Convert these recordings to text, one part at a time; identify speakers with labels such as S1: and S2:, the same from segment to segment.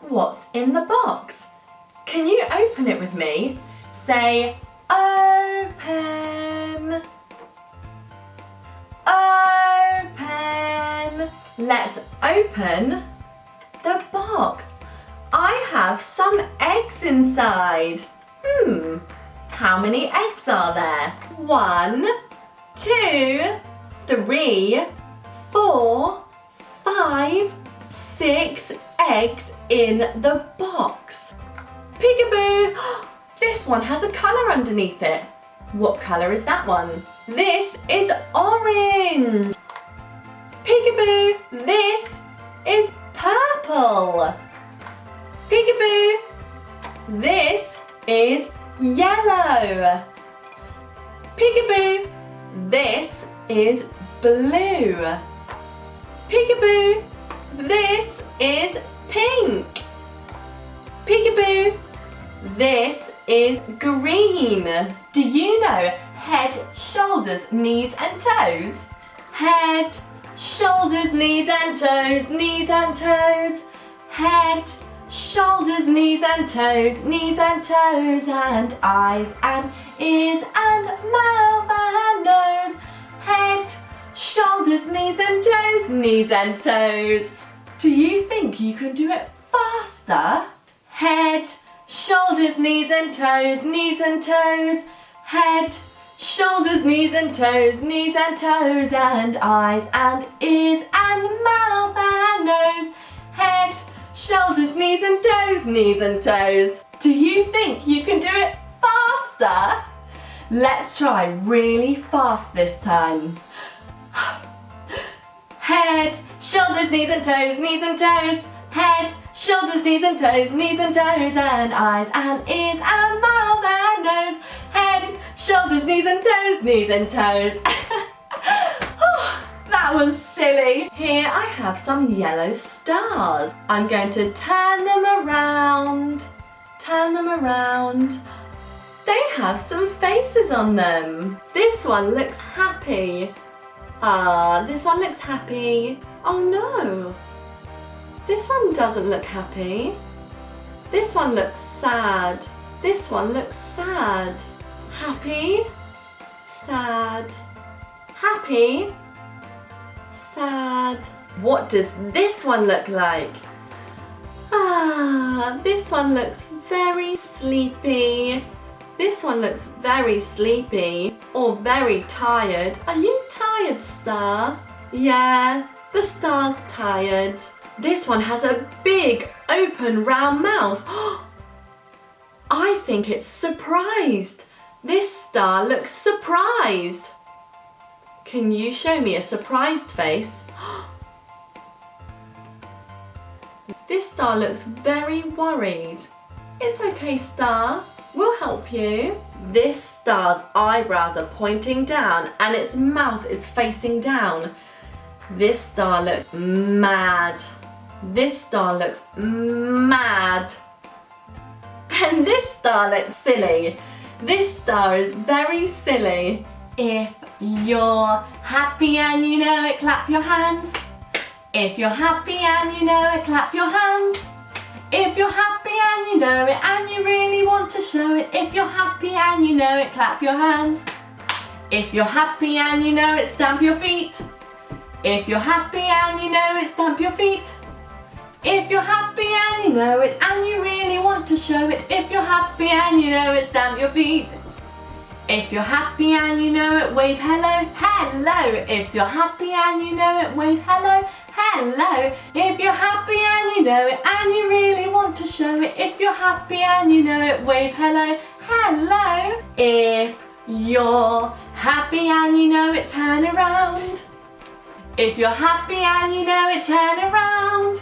S1: What's in the box? Can you open it with me? Say, open. Open. Let's open the box. I have some eggs inside. How many eggs are there? 1, 2, 3, 4, 5, 6 eggs in the box. Peekaboo! This one has a colour underneath it. What colour is that one? This is orange. Peekaboo! This is purple. Peekaboo! This is yellow. Peekaboo! This is blue. Peekaboo! This is pink. Peekaboo! This is green. Do you know head, shoulders, knees and toes? Head, shoulders, knees and toes, knees and toes. Head, shoulders, knees and toes, and eyes and ears and mouth and nose. Head, shoulders, knees and toes. Do you think you can do it faster? Head, shoulders, knees and toes, head, shoulders, knees and toes, and eyes and ears and mouth and nose. Head, shoulders, knees and toes. Do you think you can do it faster? Let's try really fast this time. Head, shoulders, knees and toes, head, shoulders, knees and toes, and eyes and ears and mouth and nose. Head, shoulders, knees and toes. That was silly. Here I have some yellow stars. I'm going to turn them around. They have some faces on them. This one looks happy. This one looks happy. Oh no. This one doesn't look happy. This one looks sad. This one looks sad. Happy, sad, happy, sad. What does this one look like? This one looks very sleepy. This one looks very sleepy or very tired. Are you tired, Star? Yeah, the star's tired. This one has a big open round mouth. I think it's surprised. This star looks surprised. Can you show me a surprised face? This star looks very worried. It's okay, Star. We'll help you. This star's eyebrows are pointing down and its mouth is facing down. This star looks mad. This star looks mad. And this star looks silly. This star is very silly. If you're happy and you know it, clap your hands. If you're happy and you know it, clap your hands. If you're happy and you know it and you really want to show it. If you're happy and you know it, clap your hands. If you're happy and you know it, stamp your feet. If you're happy and you know it, stamp your feet. If you're happy and you know it and you really want to show it. If you're happy and you know it, stamp your feet. If you're happy and you know it, wave hello, hello. If you're happy and you know it, wave hello, hello. If you're happy and you know it and you really want to show it. If you're happy and you know it, wave hello, hello. If you're happy and you know it, turn around. If you're happy and you know it, turn around.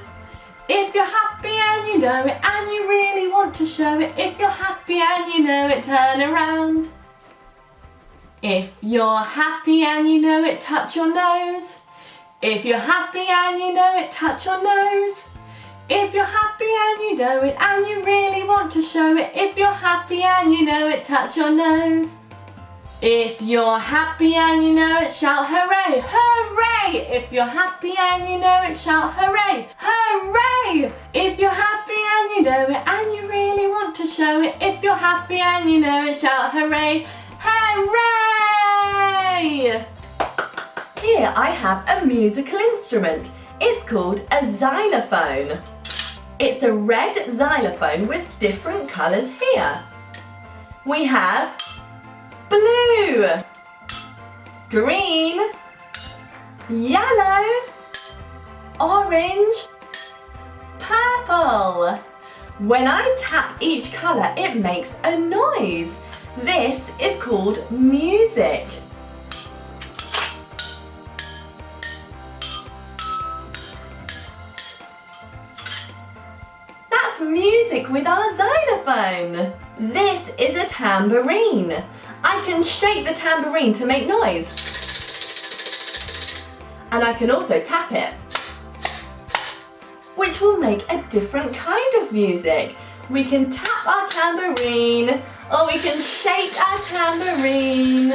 S1: If you're happy and you know it and you really want to show it. If you're happy and you know it, turn around. If you're happy and you know it, touch your nose. If you're happy and you know it, touch your nose. If you're happy and you know it and you really want to show it. If you're happy and you know it, touch your nose. If you're happy and you know it, shout hooray, hooray! If you're happy and you know it, shout hooray, hooray! If you're happy show it. If you're happy and you know it, shout hooray, hooray! Here I have a musical instrument. It's called a xylophone. It's a red xylophone with different colours here. We have blue, green, yellow, orange, purple. When I tap each colour, it makes a noise. This is called music. That's music with our xylophone. This is a tambourine. I can shake the tambourine to make noise. And I can also tap it, which will make a different kind of music. We can tap our tambourine, or we can shake our tambourine.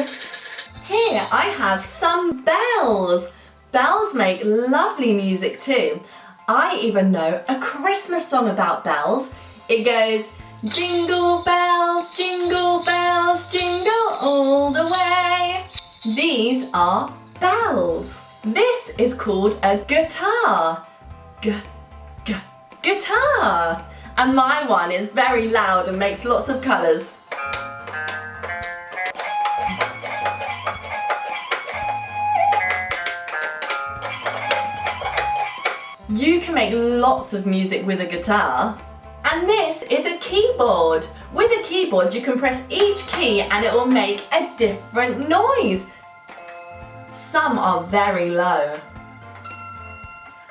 S1: Here I have some bells. Bells make lovely music too. I even know a Christmas song about bells. It goes, jingle bells, jingle all the way. These are bells. This is called a guitar. Guitar. And my one is very loud and makes lots of colours. You can make lots of music with a guitar. And this is a keyboard. With a keyboard you can press each key and it will make a different noise. Some are very low.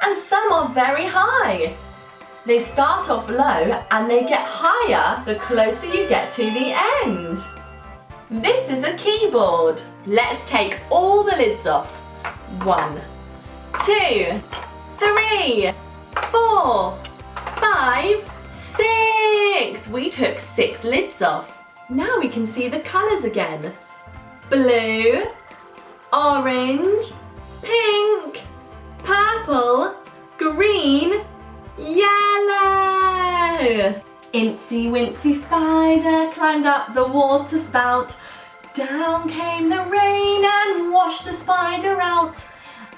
S1: And some are very high. They start off low and they get higher the closer you get to the end. This is a keyboard. Let's take all the lids off. 1, 2, 3, 4, 5, 6. We took 6 lids off. Now we can see the colours again. Blue, orange, pink, purple, green, yellow. Incy Wincy spider climbed up the water spout. Down came the rain and washed the spider out.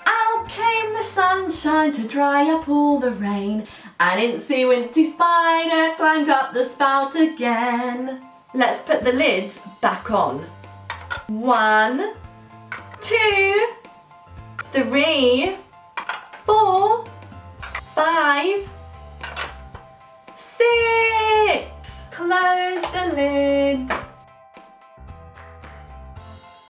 S1: Out came the sunshine to dry up all the rain. And Incy Wincy spider climbed up the spout again. Let's put the lids back on. 1, 2, 3, 4, 5,